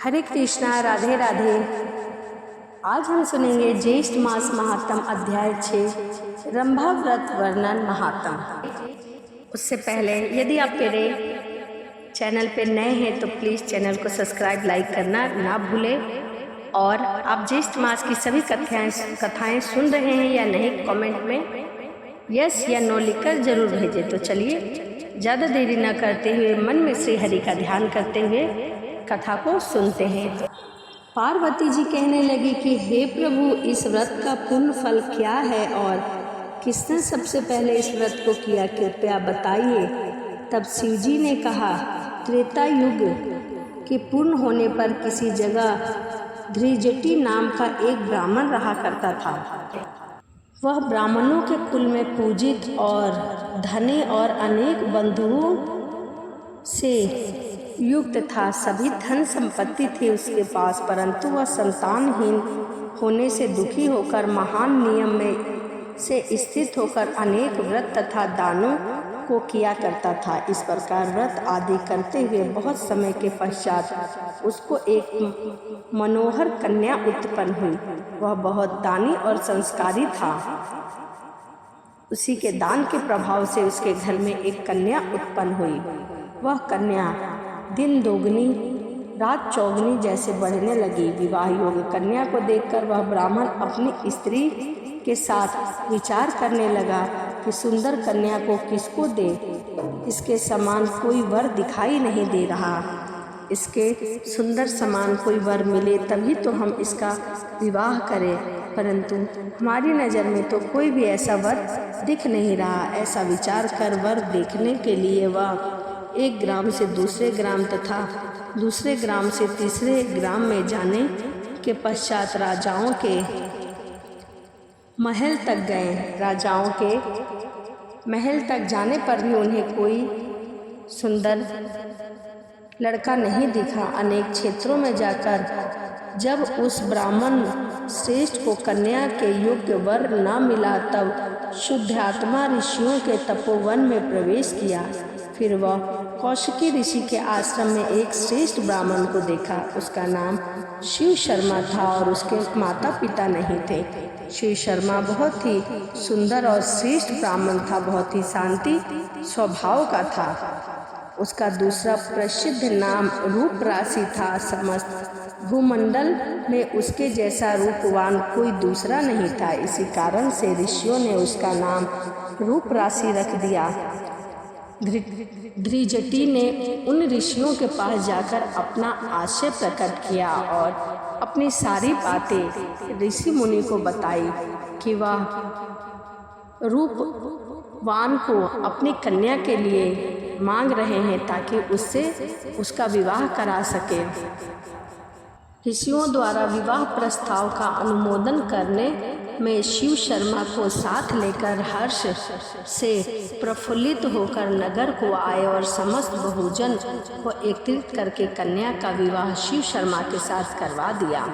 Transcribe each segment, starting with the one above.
हरे कृष्णा, राधे राधे। आज हम सुनेंगे ज्येष्ठ मास महात्म अध्याय 6 रंभा व्रत वर्णन महात्म। उससे पहले यदि आप मेरे चैनल पे नए हैं तो प्लीज़ चैनल को सब्सक्राइब लाइक करना ना भूलें। और आप ज्येष्ठ मास की सभी कथाएं सुन रहे हैं या नहीं, कमेंट में यस या नो लिखकर जरूर भेजें। तो चलिए ज़्यादा देरी न करते हुए मन में श्री हरि का ध्यान करते हुए कथा को सुनते हैं। पार्वती जी कहने लगी कि हे प्रभु, इस व्रत का पूर्ण फल क्या है और किसने सबसे पहले इस व्रत को किया, कृपया बताइए। तब शिव जी ने कहा, त्रेता युग के पूर्ण होने पर किसी जगह धृजटि नाम का एक ब्राह्मण रहा करता था। वह ब्राह्मणों के कुल में पूजित और धनी और अनेक बंधुओं से युक्त था। सभी धन संपत्ति थी उसके पास, परंतु वह संतानहीन होने से दुखी होकर महान नियम में से स्थित होकर अनेक व्रत तथा दानों को किया करता था। इस प्रकार व्रत आदि करते हुए बहुत समय के पश्चात उसको एक मनोहर कन्या उत्पन्न हुई। वह बहुत दानी और संस्कारी था। उसी के दान के प्रभाव से उसके घर में एक कन्या उत्पन्न हुई। वह कन्या दिन दोगुनी रात चौगुनी जैसे बढ़ने लगी। विवाह योग्य कन्या को देखकर वह ब्राह्मण अपनी स्त्री के साथ विचार करने लगा कि सुंदर कन्या को किसको दे। इसके समान कोई वर दिखाई नहीं दे रहा। इसके सुंदर समान कोई वर मिले तभी तो हम इसका विवाह करें, परंतु हमारी नज़र में तो कोई भी ऐसा वर दिख नहीं रहा। ऐसा विचार कर वर देखने के लिए वह एक ग्राम से दूसरे ग्राम तथा दूसरे ग्राम से तीसरे ग्राम में जाने के पश्चात राजाओं के महल तक गए। राजाओं के महल तक जाने पर भी उन्हें कोई सुंदर लड़का नहीं दिखा। अनेक क्षेत्रों में जाकर जब उस ब्राह्मण श्रेष्ठ को कन्या के योग्य वर न मिला, तब शुद्धात्मा ऋषियों के तपोवन में प्रवेश किया। फिर वह कौशिकी ऋषि के आश्रम में एक श्रेष्ठ ब्राह्मण को देखा। उसका नाम शिव शर्मा था और उसके माता पिता नहीं थे। शिव शर्मा बहुत ही सुंदर और श्रेष्ठ ब्राह्मण था, बहुत ही शांति स्वभाव का था। उसका दूसरा प्रसिद्ध नाम रूप राशि था। समस्त भूमंडल में उसके जैसा रूपवान कोई दूसरा नहीं था। इसी कारण से ऋषियों ने उसका नाम रूप राशि रख दिया। धृजटि ने उन ऋषियों के पास जाकर अपना आशय प्रकट किया और अपनी सारी बातें ऋषि मुनि को बताई कि वह रूपवान को अपनी कन्या के लिए मांग रहे हैं ताकि उससे उसका विवाह करा सके। ऋषियों द्वारा विवाह प्रस्ताव का अनुमोदन करने में शिव शर्मा को साथ लेकर हर्ष से प्रफुल्लित होकर नगर को आए और समस्त बहुजन को एकत्रित करके कन्या का विवाह शिव शर्मा के साथ करवा दिया।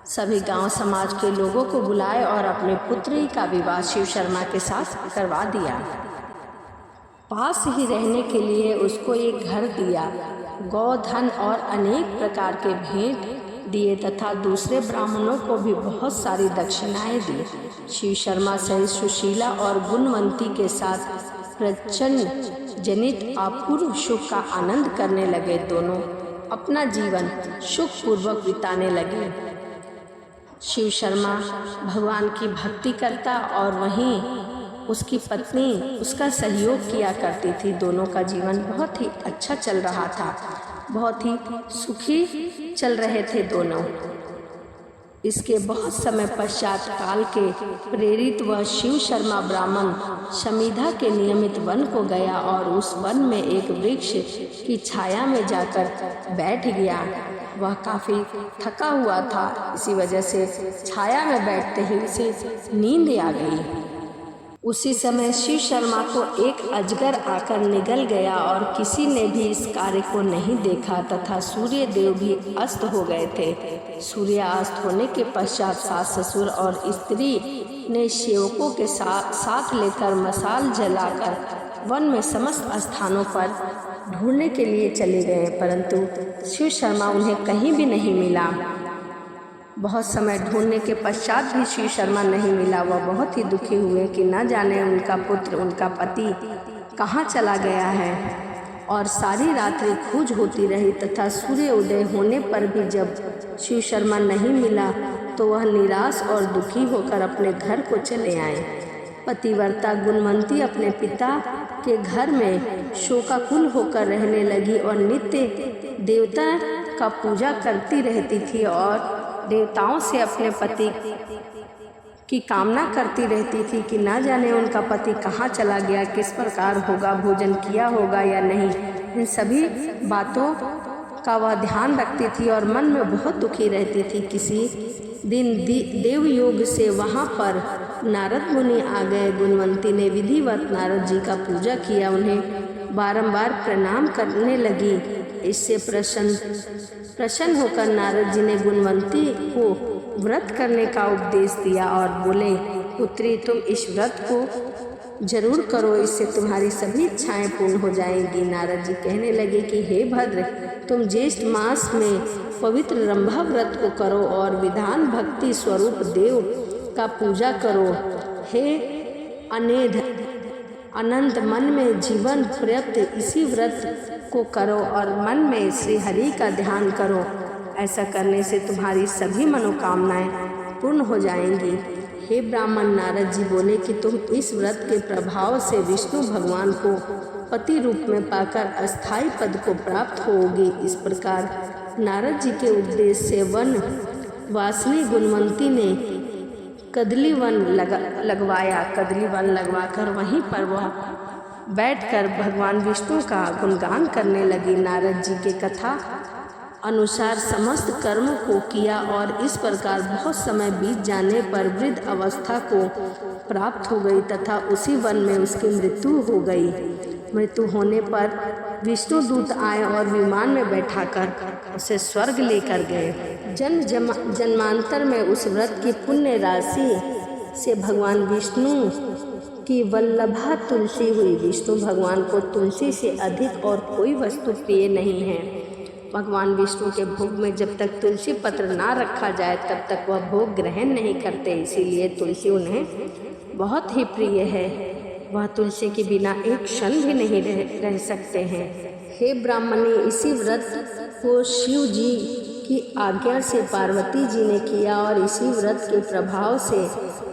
सभी गांव समाज के लोगों को बुलाए और अपने पुत्री का विवाह शिव शर्मा के साथ करवा दिया। पास ही रहने के लिए उसको एक घर दिया, गौधन और अनेक प्रकार के भेंट दिए तथा दूसरे ब्राह्मणों को भी बहुत सारी दक्षिणाएं दी। शिव शर्मा सहित सुशीला और गुणवंती के साथ प्रचंड जनित अपूर्व सुख का आनंद करने लगे। दोनों अपना जीवन सुखपूर्वक बिताने लगे। शिव शर्मा भगवान की भक्ति करता और वहीं उसकी पत्नी उसका सहयोग किया करती थी। दोनों का जीवन बहुत ही अच्छा चल रहा था, बहुत ही सुखी चल रहे थे दोनों। इसके बहुत समय पश्चात काल के प्रेरित वह शिव शर्मा ब्राह्मण शमीधा के नियमित वन को गया और उस वन में एक वृक्ष की छाया में जाकर बैठ गया। वह काफ़ी थका हुआ था, इसी वजह से छाया में बैठते ही उसे नींद आ गई। उसी समय शिव शर्मा को एक अजगर आकर निगल गया और किसी ने भी इस कार्य को नहीं देखा तथा सूर्य देव भी अस्त हो गए थे। सूर्यास्त होने के पश्चात सास ससुर और स्त्री ने सेवकों के साथ लेकर मसाल जलाकर वन में समस्त स्थानों पर ढूंढने के लिए चले गए, परंतु शिव शर्मा उन्हें कहीं भी नहीं मिला। बहुत समय ढूंढने के पश्चात भी शिव शर्मा नहीं मिला। वह बहुत ही दुखी हुए कि न जाने उनका पुत्र, उनका पति कहाँ चला गया है। और सारी रात्रि खोज होती रही तथा सूर्य उदय होने पर भी जब शिव शर्मा नहीं मिला तो वह निराश और दुखी होकर अपने घर को चले आए। पतिव्रता गुणवंती अपने पिता के घर में शोकाकुल होकर रहने लगी और नित्य देवता का पूजा करती रहती थी और देवताओं से अपने पति की कामना करती रहती थी कि ना जाने उनका पति कहाँ चला गया, किस प्रकार होगा, भोजन किया होगा या नहीं। इन सभी बातों का वह ध्यान रखती थी और मन में बहुत दुखी रहती थी। किसी दिन देवयोग से वहाँ पर नारद मुनि आ गए। गुणवंती ने विधिवत नारद जी का पूजा किया, उन्हें बारंबार प्रणाम करने लगी। इससे प्रसन्न होकर नारद जी ने गुणवंती को व्रत करने का उपदेश दिया और बोले, पुत्री तुम इस व्रत को जरूर करो, इससे तुम्हारी सभी इच्छाएं पूर्ण हो जाएंगी। नारद जी कहने लगे कि हे भद्र, तुम ज्येष्ठ मास में पवित्र रंभा व्रत को करो और विधान भक्ति स्वरूप देव का पूजा करो। हे अनेध अनंत मन में जीवन पर्यंत इसी व्रत को करो और मन में श्री हरि का ध्यान करो। ऐसा करने से तुम्हारी सभी मनोकामनाएं पूर्ण हो जाएंगी। हे ब्राह्मण, नारद जी बोले कि तुम इस व्रत के प्रभाव से विष्णु भगवान को पति रूप में पाकर अस्थाई पद को प्राप्त होगी। इस प्रकार नारद जी के उपदेश से वन वासिनी गुणवंती ने कदली वन लगवाया। कदली वन लगवाकर वहीं पर वह बैठकर भगवान विष्णु का गुणगान करने लगी। नारद जी के कथा अनुसार समस्त कर्म को किया और इस प्रकार बहुत समय बीत जाने पर वृद्ध अवस्था को प्राप्त हो गई तथा उसी वन में उसकी मृत्यु हो गई। मृत्यु होने पर विष्णु दूत आए और विमान में बैठाकर उसे स्वर्ग लेकर गए। जन्मांतर में उस व्रत की पुण्य राशि से भगवान विष्णु की वल्लभा तुलसी हुई। विष्णु भगवान को तुलसी से अधिक और कोई वस्तु प्रिय नहीं है। भगवान विष्णु के भोग में जब तक तुलसी पत्र ना रखा जाए तब तक वह भोग ग्रहण नहीं करते, इसीलिए तुलसी उन्हें बहुत ही प्रिय है। वह तुलसी के बिना एक क्षण भी नहीं रह सकते हैं। हे ब्राह्मणी, इसी व्रत को शिव जी की आज्ञा से पार्वती जी ने किया और इसी व्रत के प्रभाव से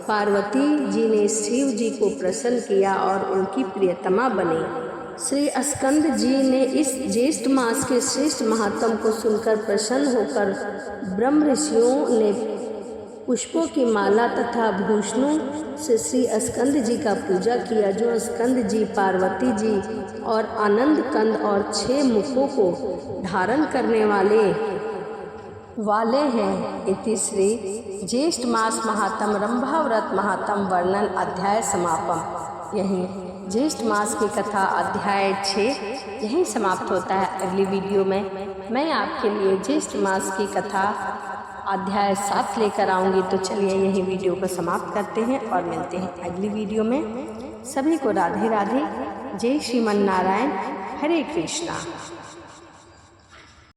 पार्वती जी ने शिव जी को प्रसन्न किया और उनकी प्रियतमा बनी। श्री स्कंद जी ने इस ज्येष्ठ मास के श्रेष्ठ महात्म को सुनकर प्रसन्न होकर ब्रह्म ऋषियों ने पुष्पों की माला तथा भूषणों से श्री स्कंद जी का पूजा किया, जो स्कंद जी पार्वती जी और आनंद कंद और 6 मुखों को धारण करने वाले हैं। इति श्री ज्येष्ठ मास महात्म रंभा व्रत महात्म वर्णन अध्याय समापन। यहीं ज्येष्ठ मास की कथा अध्याय 6 यहीं समाप्त होता है। अगली वीडियो में मैं आपके लिए ज्येष्ठ मास की कथा अध्याय 7 लेकर आऊँगी। तो चलिए यहीं वीडियो को समाप्त करते हैं और मिलते हैं अगली वीडियो में। सभी को राधे राधे। जय श्रीमन नारायण। हरे कृष्णा।